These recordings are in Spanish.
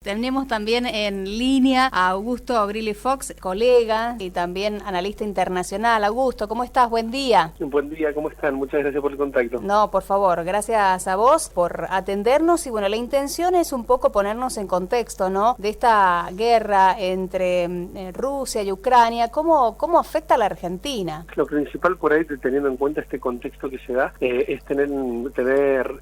Tenemos también en línea a Augusto Grilli Fox, colega y también analista internacional. Augusto, ¿cómo estás? Buen día. Buen día, ¿cómo están? Muchas gracias por el contacto. No, por favor, gracias a vos por atendernos. Y bueno, la intención es un poco ponernos en contexto, ¿no? De esta guerra entre Rusia y Ucrania. ¿Cómo afecta a la Argentina? Lo principal por ahí, teniendo en cuenta este contexto que se da, es tener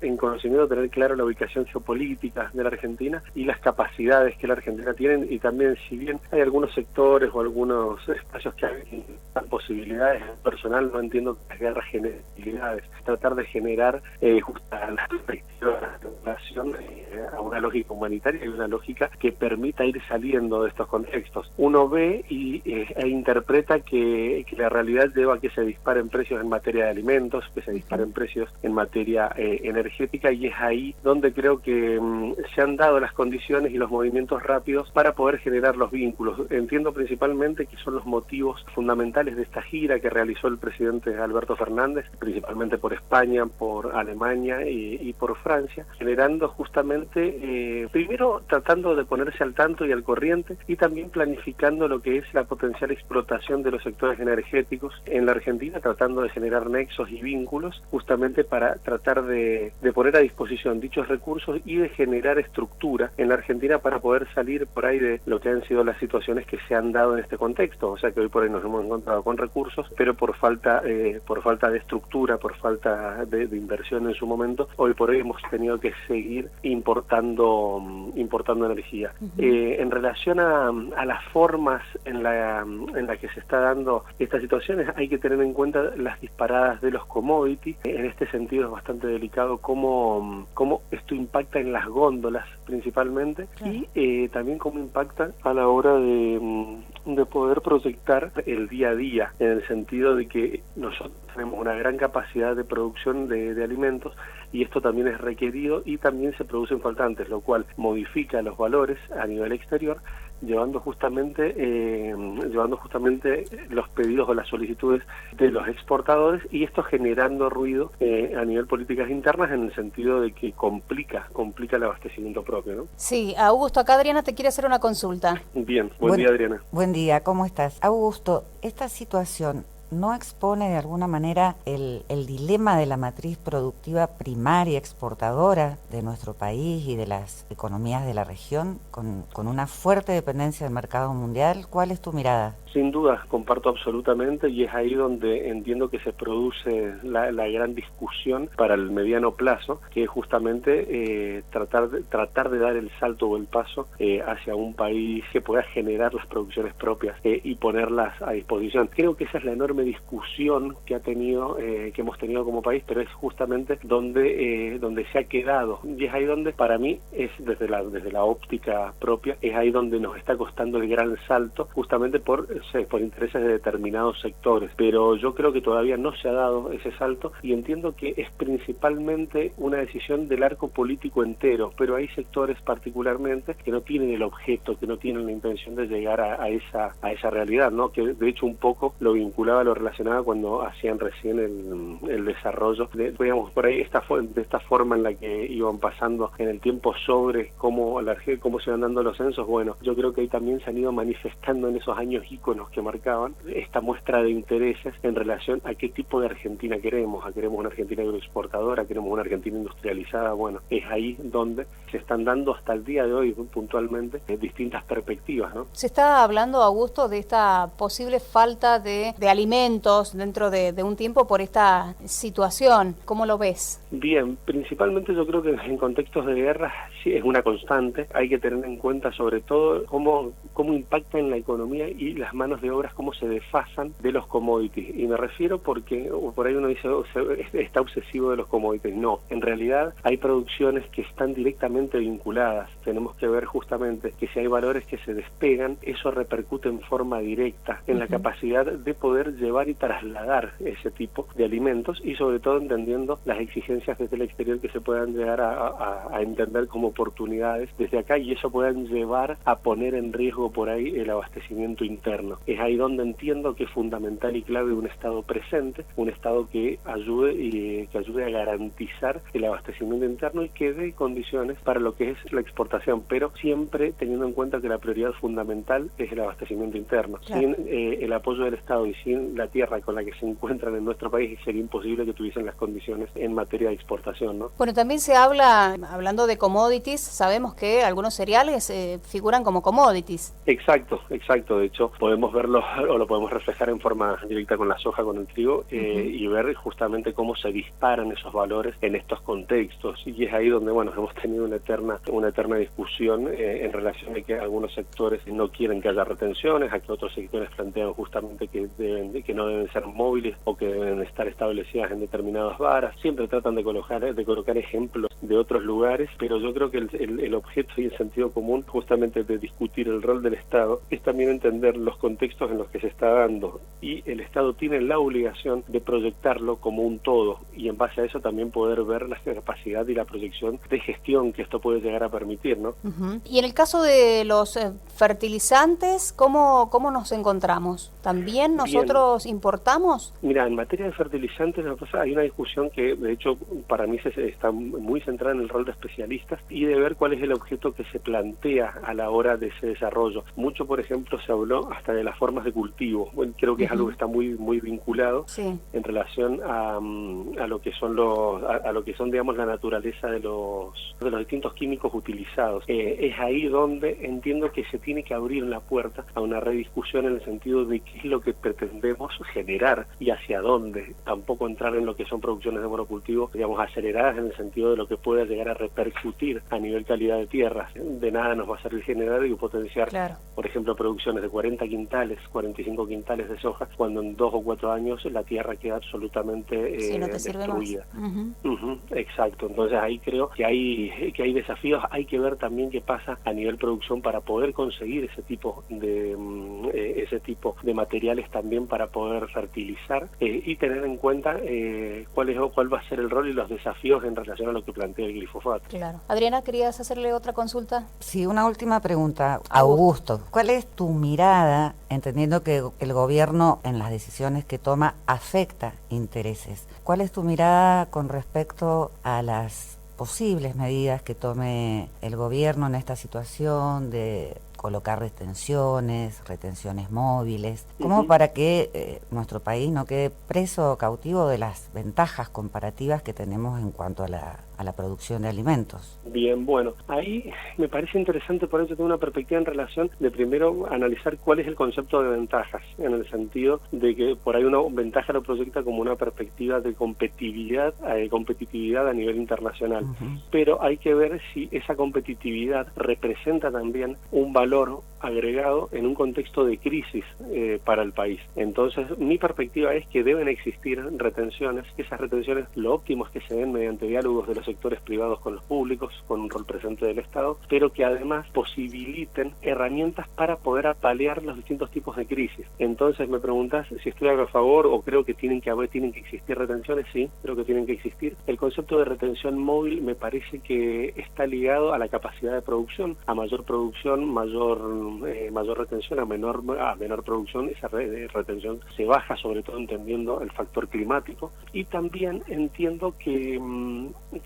en conocimiento, tener claro la ubicación geopolítica de la Argentina y las capacidades que la Argentina tiene, y también, si bien hay algunos sectores o algunos espacios que dan posibilidades, personal no entiendo que las guerras generen posibilidades, tratar de generar justa la perspectiva de relación a una lógica humanitaria y una lógica que permita ir saliendo de estos contextos. Uno ve e interpreta que la realidad lleva a que se disparen precios en materia de alimentos, que se disparen precios en materia energética, y es ahí donde creo que se han dado las condiciones y los movimientos rápidos para poder generar los vínculos. Entiendo principalmente que son los motivos fundamentales de esta gira que realizó el presidente Alberto Fernández, principalmente por España, por Alemania y por Francia, generando justamente, primero tratando de ponerse al tanto y al corriente, y también planificando lo que es la potencial explotación de los sectores energéticos en la Argentina, tratando de generar nexos y vínculos justamente para tratar de poner a disposición dichos recursos y de generar estructura en la Argentina para poder salir por ahí de lo que han sido las situaciones que se han dado en este contexto. O sea que hoy por hoy nos hemos encontrado con recursos, pero por falta de estructura, por falta de inversión en su momento, hoy por hoy hemos tenido que seguir importando energía. En relación a las formas en la que se está dando estas situaciones, hay que tener en cuenta las disparadas de los commodities. En este sentido es bastante delicado cómo esto impacta en las góndolas principalmente, claro, y también cómo impacta a la hora de poder proyectar el día a día, en el sentido de que nosotros tenemos una gran capacidad de producción de alimentos, y esto también es requerido y también se producen faltantes, lo cual modifica los valores a nivel exterior, llevando justamente los pedidos o las solicitudes de los exportadores, y esto generando ruido a nivel políticas internas, en el sentido de que complica el abastecimiento propio, ¿no? Sí, Augusto, acá Adriana te quiere hacer una consulta. Bien, buen día, Adriana. Buen día, ¿cómo estás? Augusto, esta situación ¿no expone de alguna manera el dilema de la matriz productiva primaria exportadora de nuestro país y de las economías de la región, con una fuerte dependencia del mercado mundial? ¿Cuál es tu mirada? Sin duda, comparto absolutamente, y es ahí donde entiendo que se produce la gran discusión para el mediano plazo, que es justamente tratar de dar el salto o el paso hacia un país que pueda generar las producciones propias y ponerlas a disposición. Creo que esa es la enorme discusión que hemos tenido como país, pero es justamente donde se ha quedado, y es ahí donde para mí es desde la óptica propia, es ahí donde nos está costando el gran salto, justamente por intereses de determinados sectores, pero yo creo que todavía no se ha dado ese salto, y entiendo que es principalmente una decisión del arco político entero, pero hay sectores particularmente que no tienen el objeto, que no tienen la intención de llegar a esa realidad, ¿no? Que de hecho un poco lo vinculaba, lo relacionaba cuando hacían recién el desarrollo, digamos, por ahí de esta forma en la que iban pasando en el tiempo sobre cómo se van dando los censos. Bueno, yo creo que ahí también se han ido manifestando en esos años íconos que marcaban esta muestra de intereses en relación a qué tipo de Argentina queremos. ¿Queremos una Argentina agroexportadora? ¿Queremos una Argentina industrializada? Bueno, es ahí donde se están dando hasta el día de hoy puntualmente distintas perspectivas, ¿no? Se está hablando, Augusto, de esta posible falta de alimentos dentro de un tiempo por esta situación. ¿Cómo lo ves? Bien, principalmente yo creo que en contextos de guerra sí es una constante. Hay que tener en cuenta sobre todo cómo impacta en la economía y las manos de obras, cómo se desfasan de los commodities. Y me refiero porque por ahí uno dice, está obsesivo de los commodities. No, en realidad hay producciones que están directamente vinculadas. Tenemos que ver justamente que si hay valores que se despegan, eso repercute en forma directa en la capacidad de poder llevar y trasladar ese tipo de alimentos y sobre todo entendiendo las exigencias desde el exterior que se puedan llegar a entender como oportunidades desde acá y eso puedan llevar a poner en riesgo por ahí el abastecimiento interno. Es ahí donde entiendo que es fundamental y clave un Estado presente, un Estado que ayude a garantizar el abastecimiento interno y que dé condiciones para lo que es la exportación, pero siempre teniendo en cuenta que la prioridad fundamental es el abastecimiento interno. Claro. Sin el apoyo del Estado y sin la tierra con la que se encuentran en nuestro país sería imposible que tuviesen las condiciones en materia de exportación, ¿no? Bueno, también se habla, hablando de commodities, sabemos que algunos cereales figuran como commodities. Exacto. De hecho, podemos verlo o lo podemos reflejar en forma directa con la soja, con el trigo, y ver justamente cómo se disparan esos valores en estos contextos. Y es ahí donde, bueno, hemos tenido una eterna discusión en relación a que algunos sectores no quieren que haya retenciones, a que otros sectores plantean justamente que no deben ser móviles o que deben estar establecidas en determinadas varas. Siempre tratan de colocar ejemplos de otros lugares, pero yo creo que el objeto y el sentido común justamente de discutir el rol del Estado es también entender los contextos en los que se está dando y el Estado tiene la obligación de proyectarlo como un todo y en base a eso también poder ver la capacidad y la proyección de gestión que esto puede llegar a permitir, ¿no? Y en el caso de los fertilizantes, ¿cómo nos encontramos? ¿También nosotros importamos? Mira, en materia de fertilizantes hay una discusión que de hecho para mí está muy centrada en el rol de especialistas y de ver cuál es el objeto que se plantea a la hora de ese desarrollo. Mucho, por ejemplo, se habló hasta de las formas de cultivo. Bueno, creo que es algo que está muy vinculado en relación a lo que son digamos la naturaleza de los distintos químicos utilizados. Es ahí donde entiendo que se tiene que abrir la puerta a una rediscusión en el sentido de qué es lo que pretendemos generar y hacia dónde. Tampoco entrar en lo que son producciones de monocultivo, digamos, aceleradas en el sentido de lo que pueda llegar a repercutir a nivel calidad de tierras. De nada nos va a servir generar y potenciar, por ejemplo, producciones de 40 quintales, 45 quintales de soja, cuando en 2 o 4 años la tierra queda absolutamente destruida. Exacto. Entonces ahí creo que hay desafíos, hay que ver también qué pasa a nivel producción para poder conseguir ese tipo de materiales también para poder fertilizar y tener en cuenta cuál va a ser el rol y los desafíos en relación a lo que plantea el glifosato. Claro. Adriana, ¿querías hacerle otra consulta? Sí, una última pregunta. Augusto, ¿cuál es tu mirada, entendiendo que el gobierno en las decisiones que toma afecta intereses? ¿Cuál es tu mirada con respecto a las posibles medidas que tome el gobierno en esta situación de colocar retenciones móviles, como para que nuestro país no quede preso o cautivo de las ventajas comparativas que tenemos en cuanto a la producción de alimentos? Bien, bueno, ahí me parece interesante, por eso tengo una perspectiva en relación de primero analizar cuál es el concepto de ventajas, en el sentido de que por ahí una ventaja lo proyecta como una perspectiva de competitividad a nivel internacional, pero hay que ver si esa competitividad representa también un valor agregado en un contexto de crisis para el país. Entonces, mi perspectiva es que deben existir retenciones, que esas retenciones lo óptimo es que se den mediante diálogos de los sectores privados con los públicos, con un rol presente del Estado, pero que además posibiliten herramientas para poder paliar los distintos tipos de crisis. Entonces, me preguntas si estoy a favor o creo que tienen que existir retenciones. Sí, creo que tienen que existir. El concepto de retención móvil me parece que está ligado a la capacidad de producción, a mayor producción, mayor retención, a menor producción. Esa retención se baja, sobre todo entendiendo el factor climático, y también entiendo que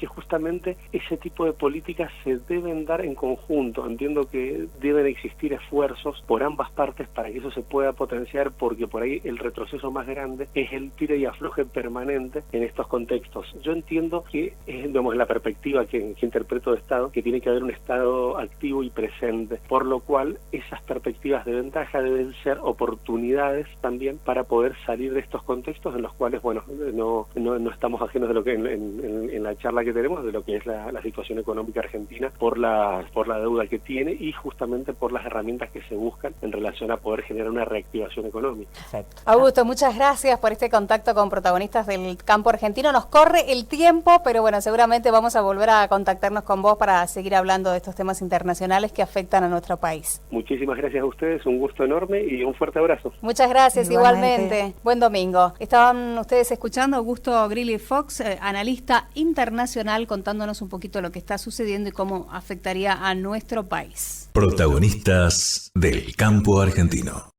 justamente ese tipo de políticas se deben dar en conjunto. Entiendo que deben existir esfuerzos por ambas partes para que eso se pueda potenciar, porque por ahí el retroceso más grande es el tire y afloje permanente en estos contextos. Yo entiendo que digamos, la perspectiva que interpreto de Estado, que tiene que haber un Estado activo y presente, por lo cual esas perspectivas de ventaja deben ser oportunidades también para poder salir de estos contextos en los cuales, bueno, no estamos ajenos de lo que en la charla que tenemos, de lo que es la situación económica argentina, por la deuda que tiene y justamente por las herramientas que se buscan en relación a poder generar una reactivación económica. Perfecto. Augusto, muchas gracias por este contacto con protagonistas del campo argentino. Nos corre el tiempo, pero bueno, seguramente vamos a volver a contactarnos con vos para seguir hablando de estos temas internacionales que afectan a nuestro país. Muchísimas gracias a ustedes, un gusto enorme y un fuerte abrazo. Muchas gracias, igualmente. Buen domingo. Estaban ustedes escuchando a Augusto Grilli Fox, analista internacional, contándonos un poquito lo que está sucediendo y cómo afectaría a nuestro país. Protagonistas del campo argentino.